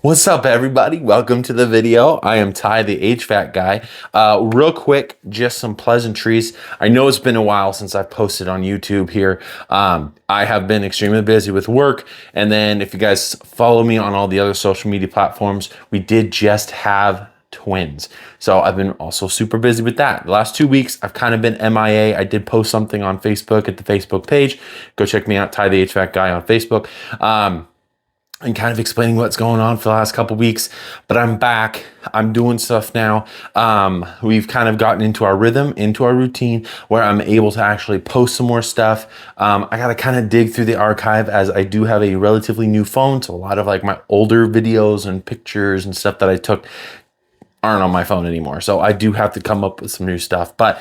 What's up, everybody? Welcome to the video. I am Ty, the HVAC guy. Real quick, just some pleasantries. I know it's been a while since I've posted on YouTube here. I have been extremely busy with work. And then if you guys follow me on all the other social media platforms, we did just have twins. So I've been also super busy with that. The last 2 weeks, I've kind of been MIA. I did post something on Facebook at the Facebook page. Go check me out, Ty the HVAC guy on Facebook. And kind of explaining what's going on for the last couple weeks, but I'm back. I'm doing stuff now. We've kind of gotten into our rhythm, into our routine, where I'm able to actually post some more stuff. I got to kind of dig through the archive, as I do have a relatively new phone, so a lot of like my older videos and pictures and stuff that I took aren't on my phone anymore. So I do have to come up with some new stuff, but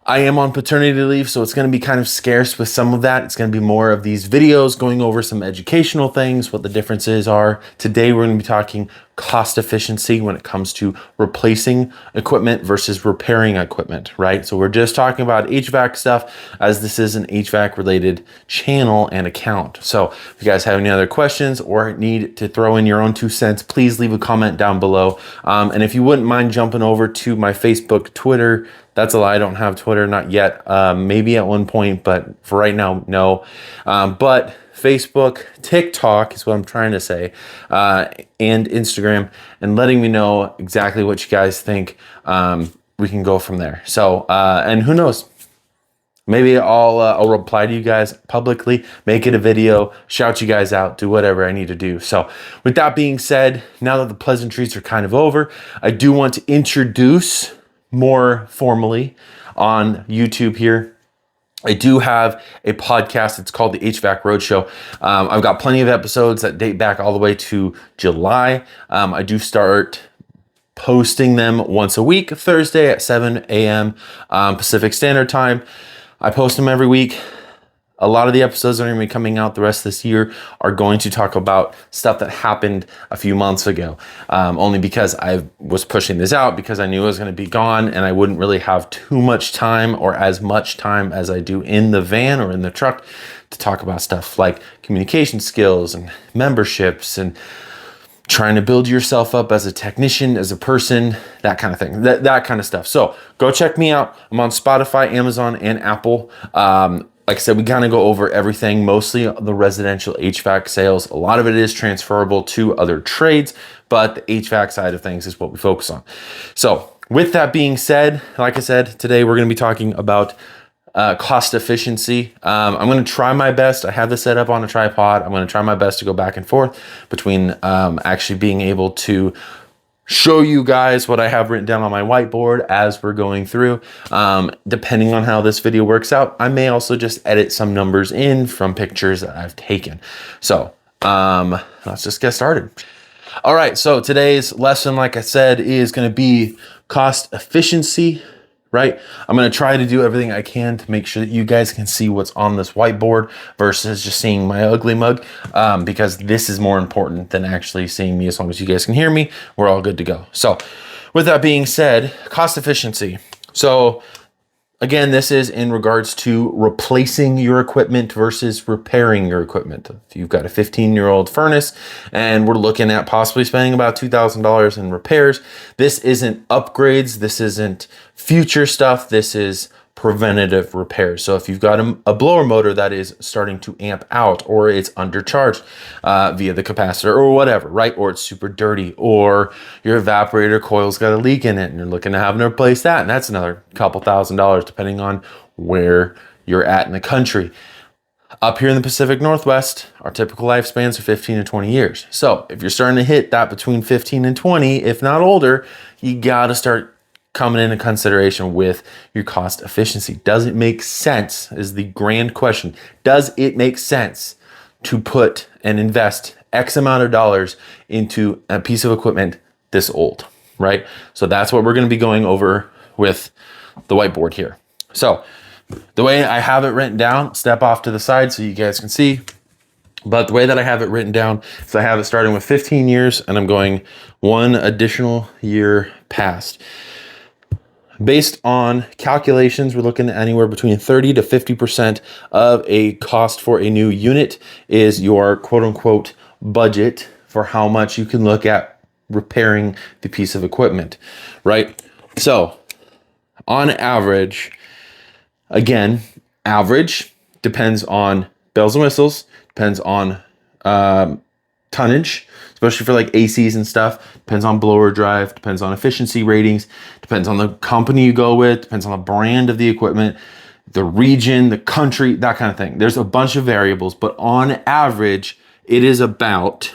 I am on paternity leave, so it's going to be kind of scarce with some of that. It's going to be more of these videos going over some educational things, what the differences are. Today, we're going to be talking cost efficiency when it comes to replacing equipment versus repairing equipment, right? So we're just talking about HVAC stuff, as this is an HVAC related channel and account. So if you guys have any other questions or need to throw in your own 2 cents, please leave a comment down below. And if you wouldn't mind jumping over to my Facebook, Twitter. That's a lie. I don't have Twitter, not yet. Maybe at one point, but for right now, no. But Facebook, TikTok is what I'm trying to say, and Instagram, and letting me know exactly what you guys think. We can go from there. So, and who knows? Maybe I'll reply to you guys publicly, make it a video, shout you guys out, do whatever I need to do. So with that being said, now that the pleasantries are kind of over, I do want to introduce more formally on YouTube here. I do have a podcast. It's called the HVAC Roadshow. I've got plenty of episodes that date back all the way to July. I do start posting them once a week, Thursday at 7 a.m. Pacific Standard Time. I post them every week. A lot of the episodes that are going to be coming out the rest of this year are going to talk about stuff that happened a few months ago. Only because I was pushing this out because I knew I was going to be gone and I wouldn't really have too much time or as much time as I do in the van or in the truck to talk about stuff like communication skills and memberships and trying to build yourself up as a technician, as a person, that kind of thing, that kind of stuff. So go check me out. I'm on Spotify, Amazon, and Apple. Like I said, we kind of go over everything, mostly the residential HVAC sales. A lot of it is transferable to other trades, but the HVAC side of things is what we focus on. So with that being said, like I said, today we're going to be talking about cost efficiency. I'm going to try my best. I have this set up on a tripod. I'm going to try my best to go back and forth between actually being able to show you guys what I have written down on my whiteboard as we're going through. Depending on how this video works out, I may also just edit some numbers in from pictures that I've taken. So let's just get started. All right, so today's lesson, like I said, is going to be cost efficiency, right? I'm going to try to do everything I can to make sure that you guys can see what's on this whiteboard versus just seeing my ugly mug, because this is more important than actually seeing me. As long as you guys can hear me, we're all good to go. So with that being said, cost efficiency. So again, this is in regards to replacing your equipment versus repairing your equipment. If you've got a 15-year-old furnace and we're looking at possibly spending about $2,000 in repairs, this isn't upgrades, this isn't future stuff, this is preventative repairs. So if you've got a blower motor that is starting to amp out, or it's undercharged via the capacitor or whatever, right? Or it's super dirty, or your evaporator coil's got a leak in it and you're looking to have to replace that, and that's another couple $1,000s depending on where you're at in the country. Up here in the Pacific Northwest, our typical lifespans are 15 to 20 years. So if you're starting to hit that between 15 and 20, if not older, you gotta start coming into consideration with your cost efficiency. Does it make sense is the grand question. Does it make sense to put and invest X amount of dollars into a piece of equipment this old, right? So that's what we're going to be going over with the whiteboard here. So the way I have it written down, step off to the side so you guys can see. But the way that I have it written down is I have it starting with 15 years and I'm going one additional year past. Based on calculations, we're looking at anywhere between 30 to 50% of a cost for a new unit is your quote unquote budget for how much you can look at repairing the piece of equipment, right? So on average, again, average depends on bells and whistles, depends on tonnage, especially for like ACs and stuff, depends on blower drive, depends on efficiency ratings, depends on the company you go with, depends on the brand of the equipment, the region, the country, that kind of thing. There's a bunch of variables, but on average, it is about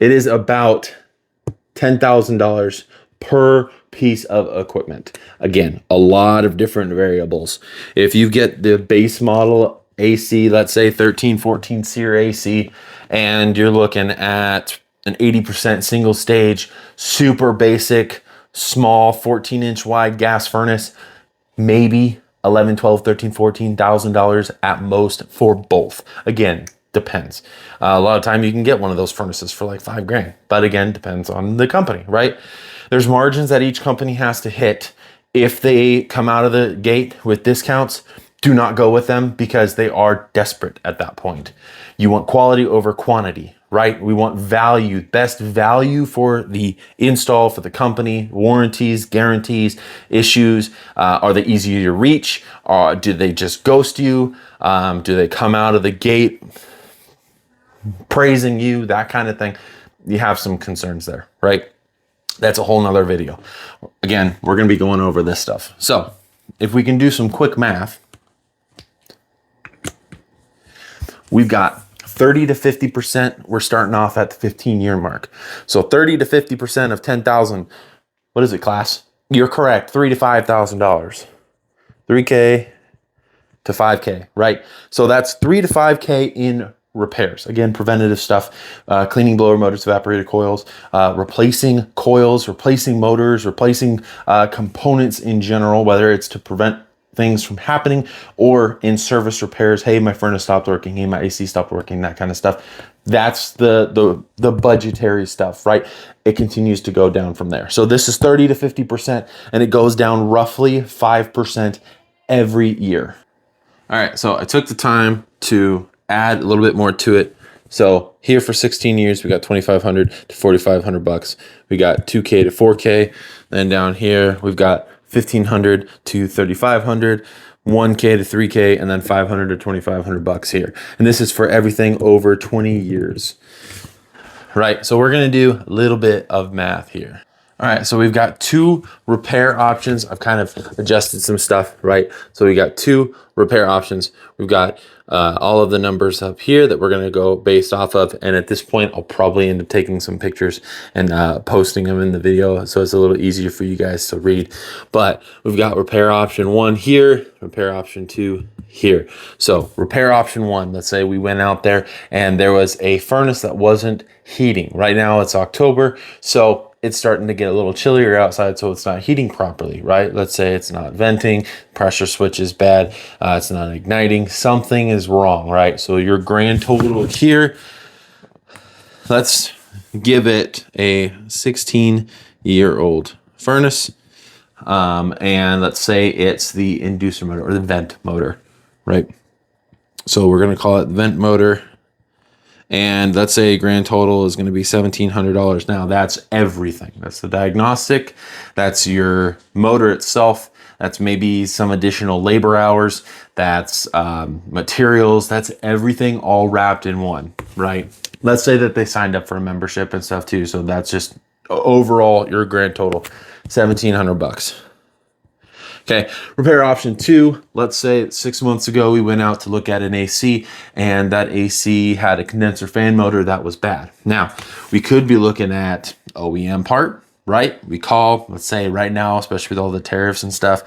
$10,000 per piece of equipment. Again, a lot of different variables. If you get the base model AC, let's say 13, 14 SEER AC, and you're looking at an 80% single stage, super basic, small 14-inch wide gas furnace, maybe 11, 12, 13, $14,000 at most for both. Again, depends. A lot of time you can get one of those furnaces for like $5,000, but again, depends on the company, right? There's margins that each company has to hit. If they come out of the gate with discounts, do not go with them because they are desperate at that point. You want quality over quantity, right? We want value, best value for the install, for the company, warranties, guarantees, issues. Are they easy to reach? Do they just ghost you? Do they come out of the gate praising you? That kind of thing. You have some concerns there, right? That's a whole nother video. Again, we're going to be going over this stuff. So if we can do some quick math, we've got 30 to 50%. We're starting off at the 15-year mark. So 30 to 50% of 10,000. What is it, class? You're correct. $3,000 to $5,000. $3K to $5K, right? So that's $3,000 to $5K in repairs. Again, preventative stuff, cleaning blower motors, evaporator coils, replacing coils, replacing motors, replacing components in general, whether it's to prevent things from happening or in service repairs. Hey, my furnace stopped working. Hey, my AC stopped working, that kind of stuff. That's the budgetary stuff, right? It continues to go down from there. So this is 30 to 50%, and it goes down roughly 5% every year. All right, so I took the time to add a little bit more to it. So here for 16 years, we got 2,500 to 4,500 bucks. We got 2K to 4K. Then down here, we've got 1,500 to 3,500, 1K to 3K, and then 500 to 2,500 bucks here. And this is for everything over 20 years. Right, so we're gonna do a little bit of math here. All right, so we've got two repair options. I've kind of adjusted some stuff, right? So we got two repair options. We've got all of the numbers up here that we're gonna go based off of. And at this point, I'll probably end up taking some pictures and posting them in the video so it's a little easier for you guys to read. But we've got repair option 1 here, repair option 2 here. So repair option 1, let's say we went out there and there was a furnace that wasn't heating. Right now it's October, so it's starting to get a little chillier outside, so it's not heating properly, right? Let's say it's not venting, pressure switch is bad, it's not igniting, something is wrong, right? So your grand total here, let's give it a 16-year-old furnace, and let's say it's the inducer motor or the vent motor, right? So we're gonna call it vent motor. And let's say grand total is going to be $1,700. Now that's everything. That's the diagnostic. That's your motor itself. That's maybe some additional labor hours. That's materials. That's everything all wrapped in one, right? Let's say that they signed up for a membership and stuff too. So that's just overall your grand total, $1,700. Okay, repair option 2, let's say 6 months ago we went out to look at an AC and that AC had a condenser fan motor that was bad. Now, we could be looking at OEM part, right? We call, let's say right now, especially with all the tariffs and stuff,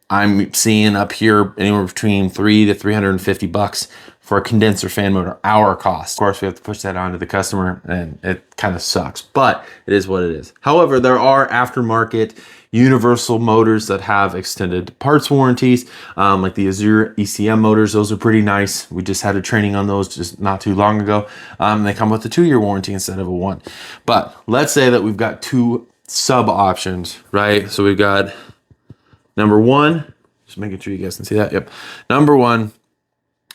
I'm seeing up here anywhere between $300 to $350 for a condenser fan motor, our cost. Of course, we have to push that onto the customer and it kind of sucks, but it is what it is. However, there are aftermarket universal motors that have extended parts warranties, like the Azure ECM motors. Those are pretty nice. We just had a training on those just not too long ago. They come with a 2-year warranty instead of a 1. But let's say that we've got 2 sub options, right? So we've got number 1, just making sure you guys can see that. Yep. Number 1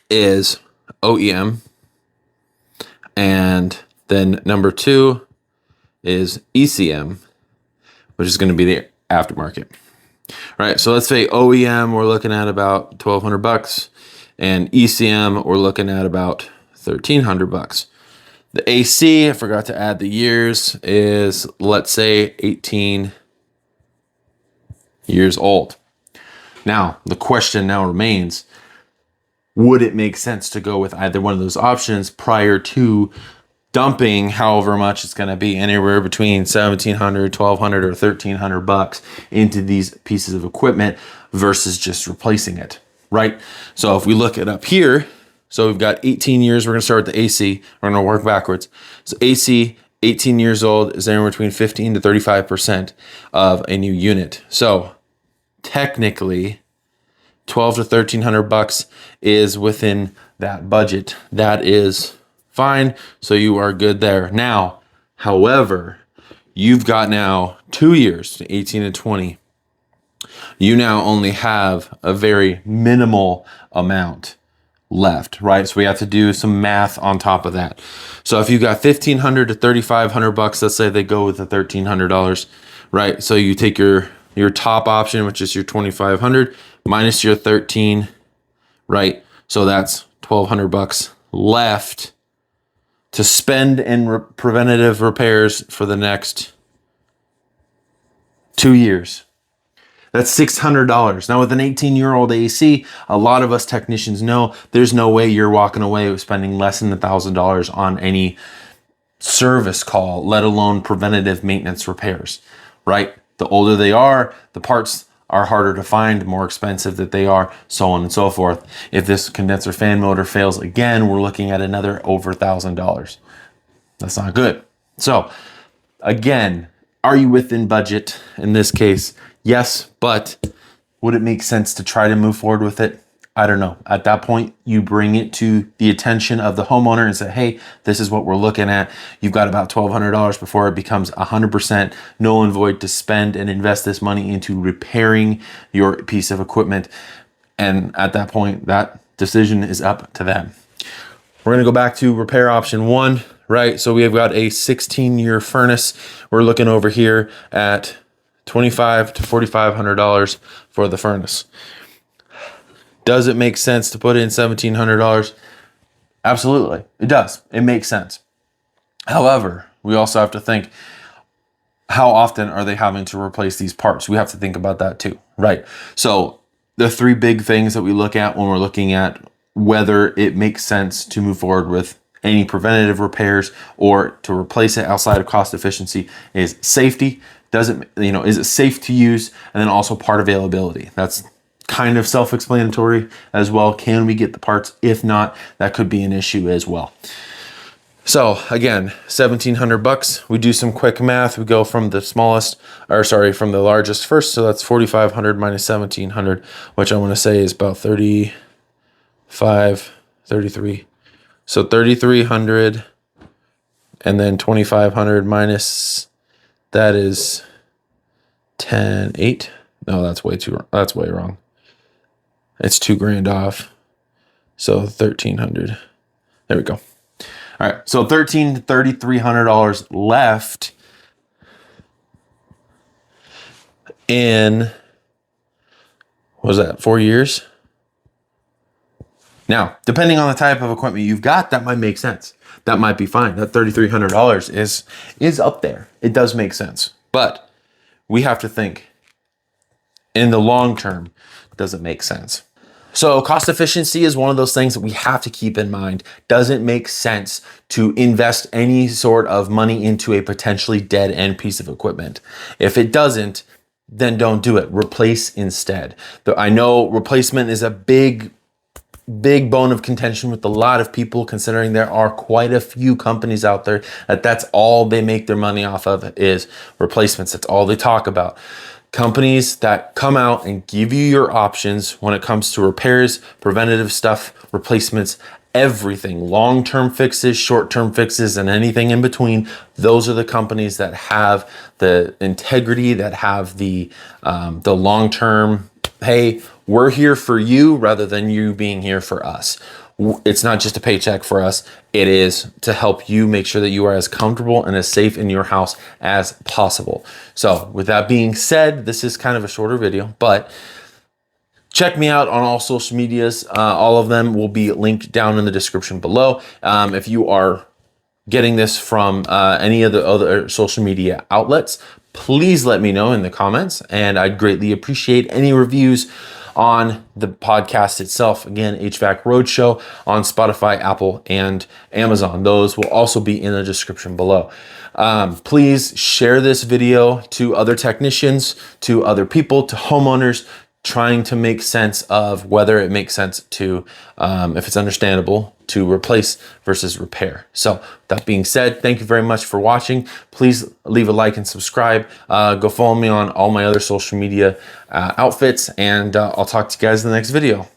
is OEM, and Then number 2 is ECM, which is going to be the aftermarket. All right, so let's say OEM, we're looking at about $1,200, and ECM, we're looking at about $1,300. The AC, I forgot to add the years, is, let's say, 18 years old. Now, the question now remains, would it make sense to go with either one of those options prior to dumping however much it's going to be, anywhere between $1,700, $1,200, or $1,300 into these pieces of equipment versus just replacing it, right? So if we look it up here, so we've got 18 years. We're going to start with the AC. We're going to work backwards. So AC, 18 years old, is anywhere between 15 to 35% of a new unit. So technically, $1,200 to $1,300 is within that budget. That is fine. So you are good there. Now, however, you've got now 2 years, 18 and 20. You now only have a very minimal amount left, right? So we have to do some math on top of that. So if you got $1,500 to $3,500, let's say they go with the $1,300, right? So you take your top option, which is your $2,500 minus your 13, right? So that's $1,200 left to spend in preventative repairs for the next 2 years. That's $600. Now with an 18-year-old AC, a lot of us technicians know there's no way you're walking away with spending less than $1,000 on any service call, let alone preventative maintenance repairs, right? The older they are, the parts are harder to find, more expensive that they are, so on and so forth. If this condenser fan motor fails again, we're looking at another over $1,000. That's not good. So again, are you within budget in this case? Yes, but would it make sense to try to move forward with it? I don't know. At that point, you bring it to the attention of the homeowner and say, hey, this is what we're looking at. You've got about $1,200 before it becomes 100% null and void to spend and invest this money into repairing your piece of equipment. And at that point, that decision is up to them. We're going to go back to repair option 1, right? So we have got a 16-year furnace. We're looking over here at $2,500 to $4,500 for the furnace. Does it make sense to put in $1,700? Absolutely, it does. It makes sense. However, we also have to think, how often are they having to replace these parts? We have to think about that too, right? So the 3 big things that we look at when we're looking at whether it makes sense to move forward with any preventative repairs or to replace it outside of cost efficiency is safety. Is it safe to use? And then also part availability. That's kind of self-explanatory as well. Can we get the parts? If not, that could be an issue as well. So again, $1,700. We do some quick math. We go from the from the largest first. So that's $4,500 minus $1,700, which I want to say is about 33. So $3,300, and then $2,500 minus that is 8. No, that's way wrong. It's $2,000 off. So $1,300. There we go. All right. So $1,300 to $3,300 left in, what was that, 4 years? Now, depending on the type of equipment you've got, that might make sense. That might be fine. That $3,300 is up there. It does make sense. But we have to think, in the long term, does it make sense? So cost efficiency is one of those things that we have to keep in mind. Does it make sense to invest any sort of money into a potentially dead end piece of equipment? If it doesn't, then don't do it. Replace instead. I know replacement is a big bone of contention with a lot of people, considering there are quite a few companies out there that's all they make their money off of is replacements. That's all they talk about. Companies that come out and give you your options when it comes to repairs, preventative stuff, replacements, everything, long-term fixes, short-term fixes, and anything in between. Those are the companies that have the integrity, that have the long-term, hey, we're here for you rather than you being here for us. It's not just a paycheck for us. It is to help you make sure that you are as comfortable and as safe in your house as possible. So with that being said, this is kind of a shorter video, but check me out on all social medias. All of them will be linked down in the description below. If you are getting this from any of the other social media outlets, please let me know in the comments, and I'd greatly appreciate any reviews on the podcast itself. Again, HVAC Roadshow on Spotify, Apple, and Amazon. Those will also be in the description below. Please share this video to other technicians, to other people, to homeowners, trying to make sense of whether it makes sense to, if it's understandable, to replace versus repair. So that being said, thank you very much for watching. Please leave a like and subscribe. Go follow me on all my other social media outfits, and I'll talk to you guys in the next video.